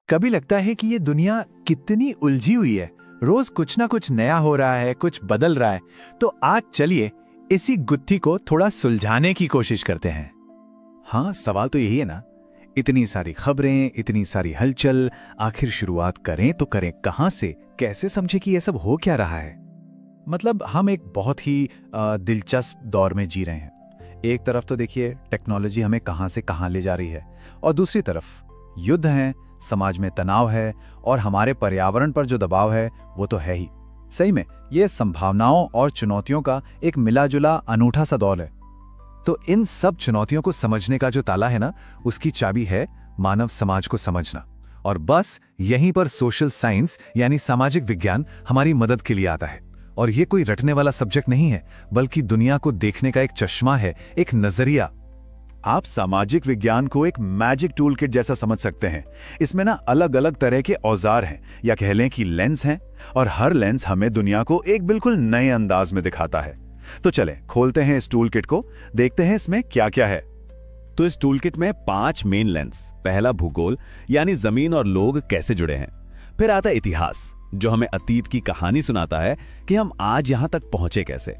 कभी लगता है कि ये दुनिया कितनी उलझी हुई है, रोज कुछ ना कुछ नया हो रहा है, कुछ बदल रहा है। तो आज चलिए इसी गुत्थी को थोड़ा सुलझाने की कोशिश करते हैं। हाँ, सवाल तो यही है ना। इतनी सारी खबरें, इतनी सारी हलचल, आखिर शुरुआत करें तो करें कहां से, कैसे समझे कि यह सब हो क्या रहा है। मतलब हम एक बहुत ही दिलचस्प दौर में जी रहे हैं। एक तरफ तो देखिए टेक्नोलॉजी हमें कहां से कहां ले जा रही है, और दूसरी तरफ युद्ध हैं, समाज में तनाव है, और हमारे पर्यावरण पर जो दबाव है वो तो है ही। सही में ये संभावनाओं और चुनौतियों का एक मिला जुला अनूठा सा दौर है। तो इन सब चुनौतियों को समझने का जो ताला है ना, उसकी चाबी है मानव समाज को समझना। और बस यहीं पर सोशल साइंस यानी सामाजिक विज्ञान हमारी मदद के लिए आता है। और ये कोई रटने वाला सब्जेक्ट नहीं है, बल्कि दुनिया को देखने का एक चश्मा है, एक नजरिया। आप सामाजिक विज्ञान को एक मैजिक टूल किट जैसा समझ सकते हैं। इसमें ना अलग अलग तरह के औजार हैं, या कह लें कि लेंस हैं, और हर लेंस हमें दुनिया को एक बिल्कुल नए अंदाज में दिखाता है। तो चलें खोलते हैं इस टूल किट को, देखते हैं इसमें क्या क्या है। तो इस टूल किट में 5 मेन लेंस। पहला भूगोल, यानी जमीन और लोग कैसे जुड़े हैं। फिर आता है इतिहास, जो हमें अतीत की कहानी सुनाता है कि हम आज यहां तक पहुंचे कैसे।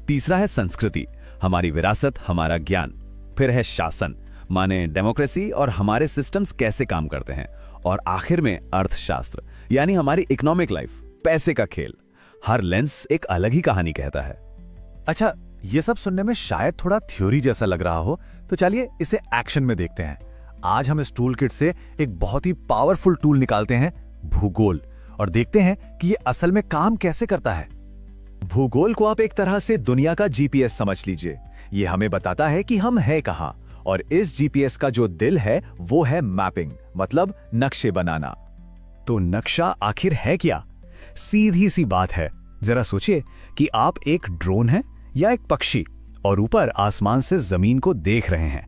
तीसरा है संस्कृति, हमारी विरासत, हमारा ज्ञान। फिर है शासन, माने डेमोक्रेसी और हमारे सिस्टम्स कैसे काम करते हैं। और आखिर में अर्थशास्त्र, यानी हमारी इकोनॉमिक लाइफ, पैसे का खेल। हर लेंस एक अलग ही कहानी कहता है। अच्छा, ये सब सुनने में शायद थोड़ा थ्योरी जैसा लग रहा हो, तो चलिए इसे एक्शन में देखते हैं। आज हम इस टूल किट से एक बहुत ही पावरफुल टूल निकालते हैं, भूगोल, और देखते हैं कि ये असल में काम कैसे करता है। भूगोल को आप एक तरह से दुनिया का जीपीएस समझ लीजिए। ये हमें बताता है कि हम हैं कहां, और इस जीपीएस का जो दिल है वो है मैपिंग, मतलब नक्शे बनाना। तो नक्शा आखिर है क्या? सीधी सी बात है। जरा सोचिए कि आप एक ड्रोन हैं या एक पक्षी, और ऊपर आसमान से जमीन को देख रहे हैं।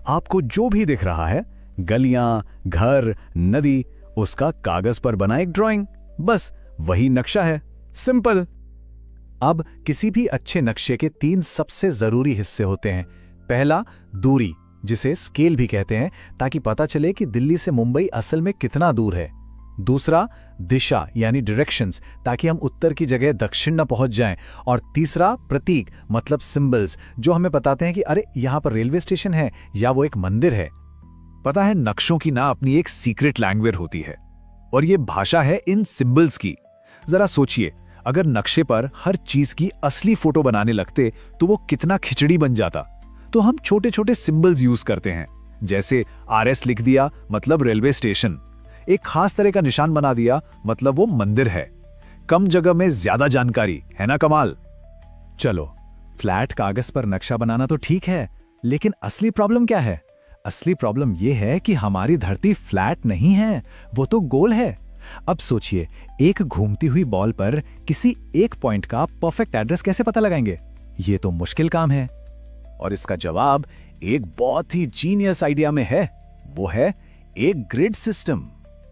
आपको जो भी दिख रहा है, गलियां, घर, नदी, उसका कागज पर बना एक ड्राइंग, बस वही नक्शा है। सिंपल। अब किसी भी अच्छे नक्शे के 3 सबसे जरूरी हिस्से होते हैं। पहला, दूरी, जिसे स्केल भी कहते हैं, ताकि पता चले कि दिल्ली से मुंबई असल में कितना दूर है। दूसरा, दिशा यानी डायरेक्शंस, ताकि हम उत्तर की जगह दक्षिण न पहुंच जाएं। और तीसरा, प्रतीक, मतलब सिंबल्स, जो हमें बताते हैं कि अरे यहां पर रेलवे स्टेशन है या वो एक मंदिर है। पता है, नक्शों की ना अपनी एक सीक्रेट लैंग्वेज होती है, और ये भाषा है इन सिंबल्स की। जरा सोचिए, अगर नक्शे पर हर चीज की असली फोटो बनाने लगते तो वो कितना खिचड़ी बन जाता। तो हम छोटे छोटे सिंबल्स यूज करते हैं, जैसे RS लिख दिया मतलब रेलवे स्टेशन, एक खास तरह का निशान बना दिया मतलब वो मंदिर है। कम जगह में ज्यादा जानकारी, है ना कमाल। चलो, फ्लैट कागज पर नक्शा बनाना तो ठीक है, लेकिन असली प्रॉब्लम क्या है? असली प्रॉब्लम यह है कि हमारी धरती फ्लैट नहीं है, वो तो गोल है। अब सोचिए, एक घूमती हुई बॉल पर किसी एक पॉइंट का परफेक्ट एड्रेस कैसे पता लगाएंगे? ये तो मुश्किल काम है। और इसका जवाब एक बहुत ही जीनियस आइडिया में है। वो है एक ग्रिड सिस्टम।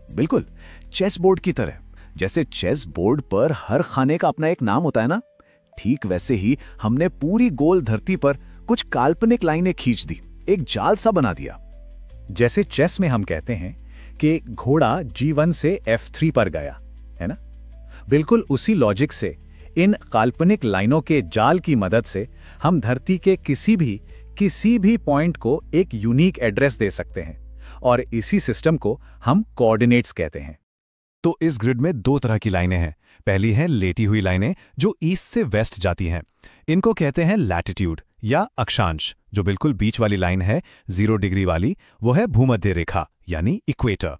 बिल्कुल चेस बोर्ड की तरह। जैसे चेस बोर्ड पर हर खाने का अपना एक नाम होता है ना, ठीक वैसे ही हमने पूरी गोल धरती पर कुछ काल्पनिक लाइनें खींच दी, एक जाल सा बना दिया। जैसे चेस में हम कहते हैं कि घोड़ा G1 से F3 पर गया, है ना? बिल्कुल उसी लॉजिक से इन काल्पनिक लाइनों के जाल की मदद से हम धरती के किसी भी पॉइंट को एक यूनिक एड्रेस दे सकते हैं, और इसी सिस्टम को हम कोऑर्डिनेट्स कहते हैं। तो इस ग्रिड में 2 तरह की लाइनें हैं। पहली हैं लेटी हुई लाइनें, जो ईस्ट से वेस्ट जाती हैं। इनको कहते हैं लैटिट्यूड या अक्षांश। जो बिल्कुल बीच वाली लाइन है 0 डिग्री वाली, वो है भूमध्य रेखा यानी इक्वेटर।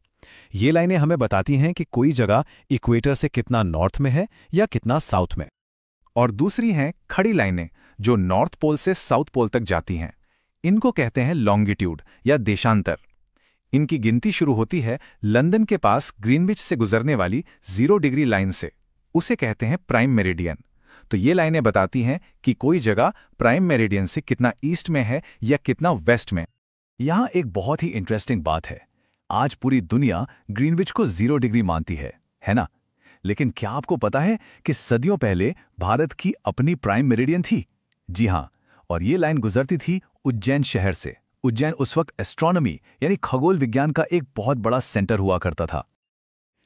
ये लाइनें हमें बताती हैं कि कोई जगह इक्वेटर से कितना नॉर्थ में है या कितना साउथ में। और दूसरी हैं खड़ी लाइनें, जो नॉर्थ पोल से साउथ पोल तक जाती हैं। इनको कहते हैं लॉन्गिट्यूड या देशांतर। इनकी गिनती शुरू होती है लंदन के पास ग्रीनविच से गुजरने वाली 0 डिग्री लाइन से। उसे कहते हैं प्राइम मेरिडियन। तो ये लाइनें बताती हैं कि कोई जगह प्राइम मेरिडियन से कितना ईस्ट में है या कितना वेस्ट में। यहां एक बहुत ही इंटरेस्टिंग बात है। आज पूरी दुनिया ग्रीनविच को 0 डिग्री मानती है ना? लेकिन क्या आपको पता है कि सदियों पहले भारत की अपनी प्राइम मेरिडियन थी? जी हां, और ये लाइन गुजरती थी उज्जैन शहर से। उज्जैन उस वक्त एस्ट्रोनॉमी यानी खगोल विज्ञान का एक बहुत बड़ा सेंटर हुआ करता था।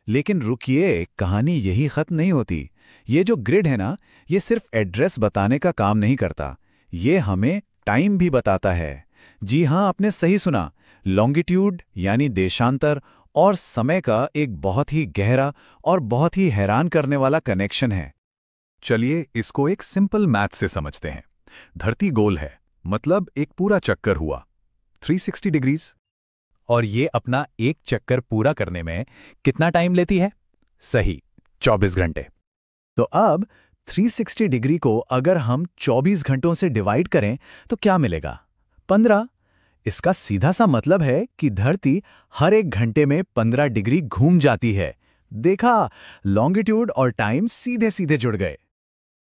लेकिन रुकिए, कहानी यही खत्म नहीं होती। ये जो ग्रिड है ना, ये सिर्फ एड्रेस बताने का काम नहीं करता, ये हमें टाइम भी बताता है। जी हाँ, आपने सही सुना, लॉन्गिट्यूड यानी देशांतर और समय का एक बहुत ही गहरा और बहुत ही हैरान करने वाला कनेक्शन है। चलिए इसको एक सिंपल मैथ से समझते हैं। धरती गोल है, मतलब एक पूरा चक्कर हुआ 360 डिग्रीज। और ये अपना एक चक्कर पूरा करने में कितना टाइम लेती है? सही, 24 घंटे। तो अब 360 डिग्री को अगर हम 24 घंटों से डिवाइड करें तो क्या मिलेगा? 15। इसका सीधा सा मतलब है कि धरती हर एक घंटे में 15 डिग्री घूम जाती है। देखा, लॉन्गिट्यूड और टाइम सीधे सीधे जुड़ गए।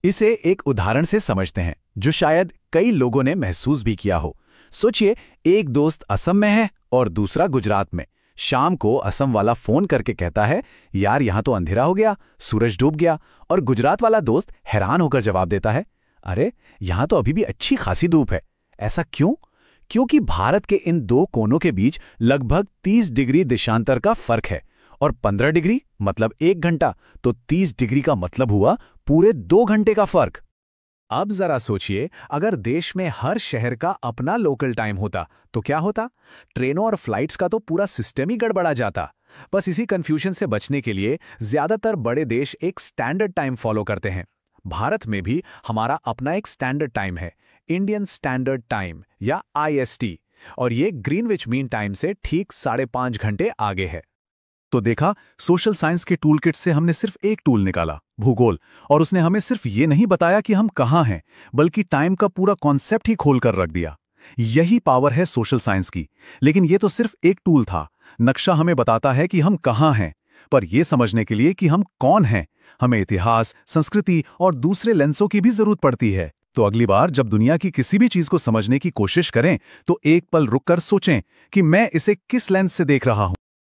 इसे एक उदाहरण से समझते हैं जो शायद कई लोगों ने महसूस भी किया हो। सोचिए, एक दोस्त असम में है और दूसरा गुजरात में। शाम को असम वाला फोन करके कहता है, यार यहां तो अंधेरा हो गया, सूरज डूब गया। और गुजरात वाला दोस्त हैरान होकर जवाब देता है, अरे यहां तो अभी भी अच्छी खासी धूप है। ऐसा क्यों? क्योंकि भारत के इन दो कोनों के बीच लगभग 30 डिग्री देशांतर का फर्क है। और 15 डिग्री मतलब 1 घंटा, तो 30 डिग्री का मतलब हुआ पूरे 2 घंटे का फर्क। अब जरा सोचिए, अगर देश में हर शहर का अपना लोकल टाइम होता तो क्या होता? ट्रेनों और फ्लाइट्स का तो पूरा सिस्टम ही गड़बड़ा जाता। बस इसी कंफ्यूजन से बचने के लिए ज्यादातर बड़े देश एक स्टैंडर्ड टाइम फॉलो करते हैं। भारत में भी हमारा अपना एक स्टैंडर्ड टाइम है, इंडियन स्टैंडर्ड टाइम या IST, और ये ग्रीनविच मीन टाइम से ठीक 5.5 घंटे आगे है। तो देखा, सोशल साइंस के टूल किट से हमने सिर्फ एक टूल निकाला, भूगोल, और उसने हमें सिर्फ ये नहीं बताया कि हम कहाँ हैं, बल्कि टाइम का पूरा कॉन्सेप्ट ही खोल कर रख दिया। यही पावर है सोशल साइंस की। लेकिन ये तो सिर्फ एक टूल था। नक्शा हमें बताता है कि हम कहाँ हैं, पर यह समझने के लिए कि हम कौन हैं, हमें इतिहास, संस्कृति और दूसरे लेंसों की भी जरूरत पड़ती है। तो अगली बार जब दुनिया की किसी भी चीज को समझने की कोशिश करें तो एक पल रुककर सोचें कि मैं इसे किस लेंस से देख रहा हूं।